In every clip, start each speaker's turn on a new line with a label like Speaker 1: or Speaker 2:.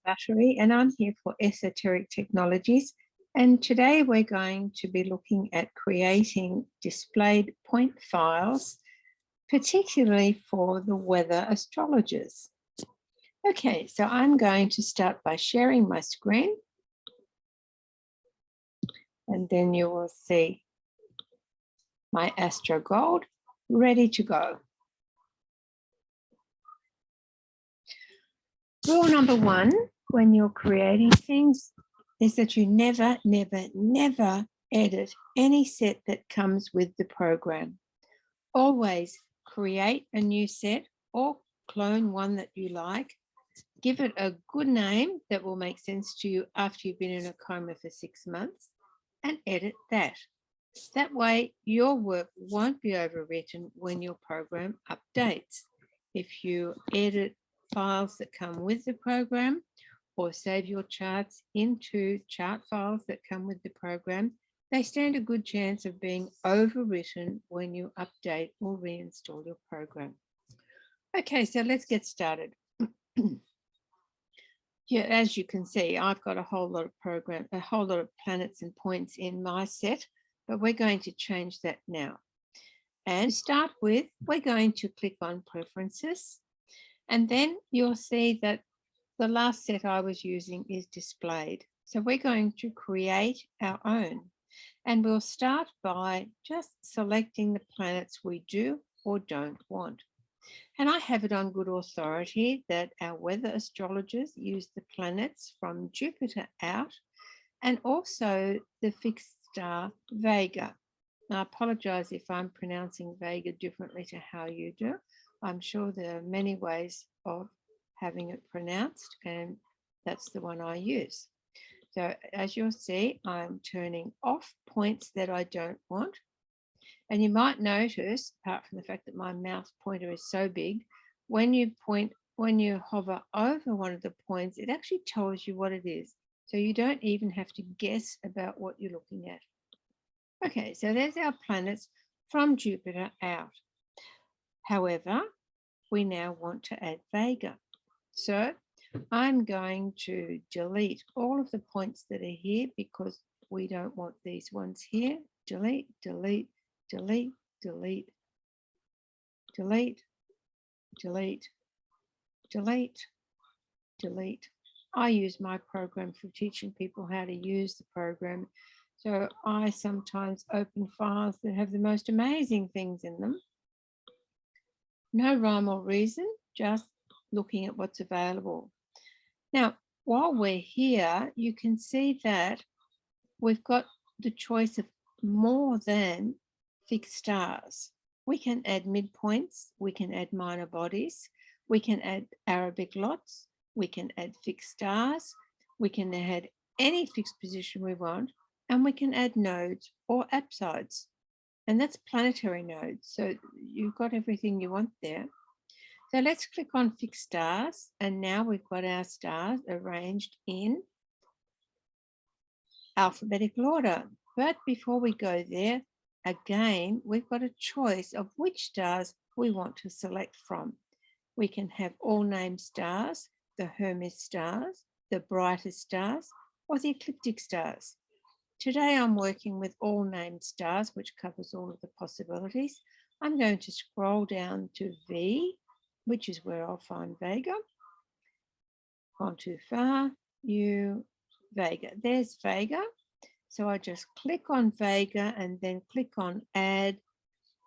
Speaker 1: Buttery, and I'm here for Esoteric Technologies. And today we're going to be looking at creating displayed point files, particularly for the weather astrologers. Okay, so I'm going to start by sharing my screen, and then you will see my Astro Gold ready to go. Rule number one, when you're creating things, is that you never edit any set that comes with the program. Always create a new set or clone one that you like. Give it a good name that will make sense to you after you've been in a coma for 6 months, and edit that. That way, your work won't be overwritten when your program updates. If you edit files that come with the program, or save your charts into chart files that come with the program, they stand a good chance of being overwritten when you update or reinstall your program. Okay, so let's get started. Yeah, as you can see, I've got a whole lot of planets and points in my set, but we're going to change that now. And to start with, we're going to click on Preferences, and then you'll see that the last set I was using is displayed. So we're going to create our own, and we'll start by just selecting the planets we do or don't want. And I have it on good authority that our weather astrologers use the planets from Jupiter out, and also the fixed star Vega. Now, I apologize if I'm pronouncing Vega differently to how you do. I'm sure there are many ways of having it pronounced, and that's the one I use. So as you'll see, I'm turning off points that I don't want. And you might notice, apart from the fact that my mouse pointer is so big, when you hover over one of the points, it actually tells you what it is. So you don't even have to guess about what you're looking at. Okay, so there's our planets from Jupiter out. However, we now want to add Vega. So I'm going to delete all of the points that are here because we don't want these ones here. Delete, delete, delete, delete, delete, delete, delete, delete. I use my program for teaching people how to use the program. So I sometimes open files that have the most amazing things in them. No rhyme or reason, just looking at what's available. Now, while we're here, you can see that we've got the choice of more than fixed stars. We can add midpoints, we can add minor bodies, we can add Arabic lots, we can add fixed stars, we can add any fixed position we want, and we can add nodes or apsides. And that's planetary nodes. So you've got everything you want there. So let's click on fixed stars, and now we've got our stars arranged in alphabetical order. But before we go there, again, we've got a choice of which stars we want to select from. We can have all named stars, the Hermes stars, the brightest stars, or the ecliptic stars. Today I'm working with all named stars, which covers all of the possibilities. I'm going to scroll down to V, which is where I'll find Vega. Gone too far, Vega. There's Vega. So I just click on Vega and then click on Add,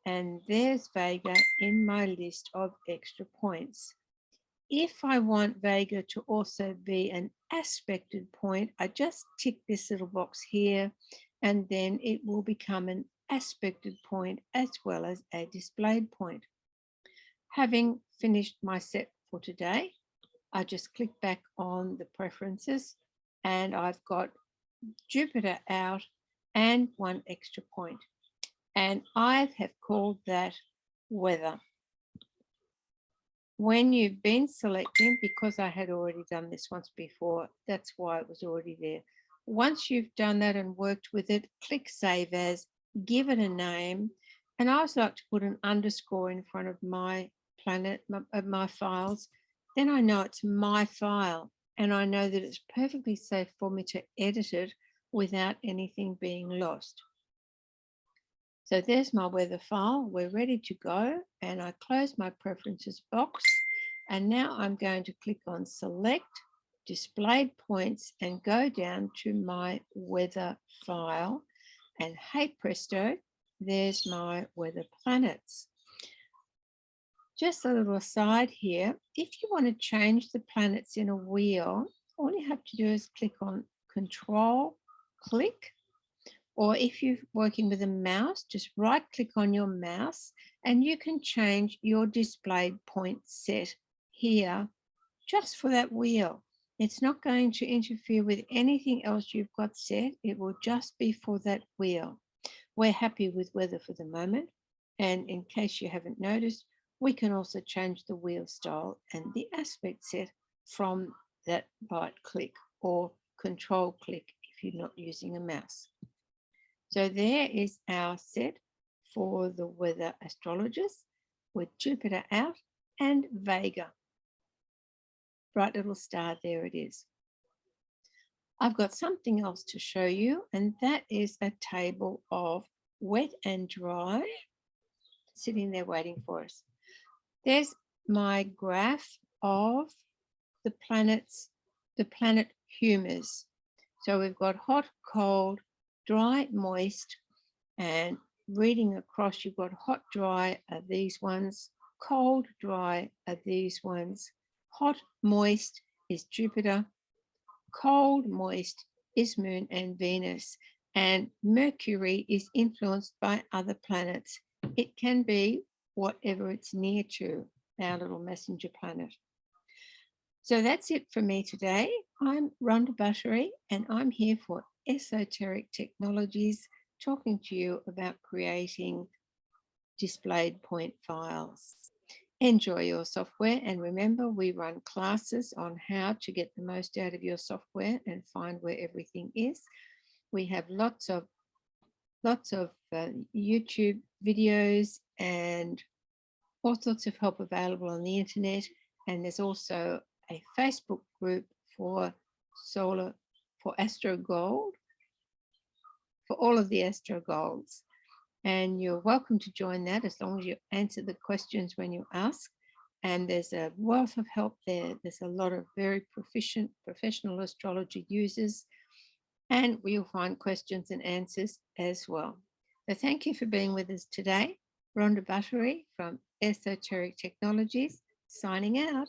Speaker 1: and there's Vega in my list of extra points. If I want Vega to also be an aspected point, I just tick this little box here, and then it will become an aspected point as well as a displayed point. Having finished my set for today, I just click back on the preferences, and I've got Jupiter out and one extra point. And I have called that weather. When you've been selecting, because I had already done this once before, that's why it was already there. Once you've done that and worked with it, click Save As, give it a name. And I also like to put an underscore in front of my planet, of my files. Then I know it's my file. and I know that it's perfectly safe for me to edit it without anything being lost. So there's my weather file. We're ready to go, and I close my preferences box, and now I'm going to click on select displayed points and go down to my weather file, and hey presto, there's my weather planets. Just a little aside here, if you want to change the planets in a wheel, all you have to do is click on Control, click, or if you're working with a mouse, just right click on your mouse and you can change your displayed point set here just for that wheel. It's not going to interfere with anything else you've got set. It will just be for that wheel. We're happy with weather for the moment. And in case you haven't noticed, we can also change the wheel style and the aspect set from that right click or control click if you're not using a mouse. So there is our set for the weather astrologers with Jupiter out and Vega. Bright little star, there it is. I've got something else to show you, and that is a table of wet and dry sitting there waiting for us. There's my graph of the planets, the planet humors. So we've got hot, cold, dry, moist, and reading across, you've got hot, dry are these ones, cold, dry are these ones, hot, moist is Jupiter, cold, moist is Moon and Venus, and Mercury is influenced by other planets. It can be whatever it's near to, our little messenger planet. So that's it for me today. I'm Rhonda Buttery, and I'm here for Esoteric Technologies, talking to you about creating displayed point files. Enjoy your software, and remember, we run classes on how to get the most out of your software and find where everything is. We have lots of YouTube videos and all sorts of help available on the internet, and there's also a Facebook group for Astro Gold, for all of the Astro Golds. And you're welcome to join that as long as you answer the questions when you ask. And there's a wealth of help there. There's a lot of very proficient professional astrology users, and we'll find questions and answers as well. So thank you for being with us today. Rhonda Buttery from Esoteric Technologies, signing out.